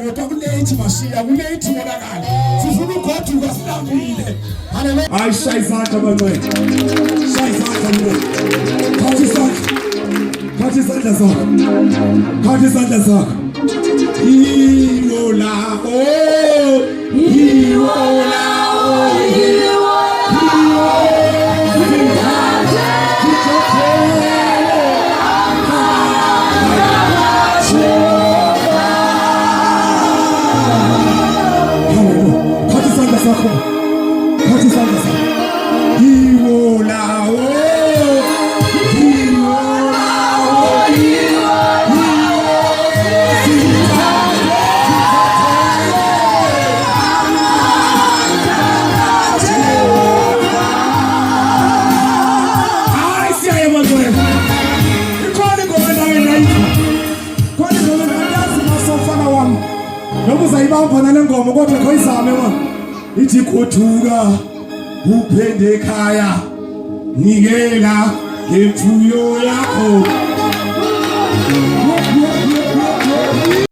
kodwa kunethi mashiya kunethi monakala sifuna ugoduka silambile haleluya hayi shaya izandla bancane shaya izandla mlo phatha izandla zakho phatha izandla zakho iwola uzayibamba nale ngoma kodwa khoyizame mama ithi khothuka uphende ekhaya nikela ngemfuyo yakho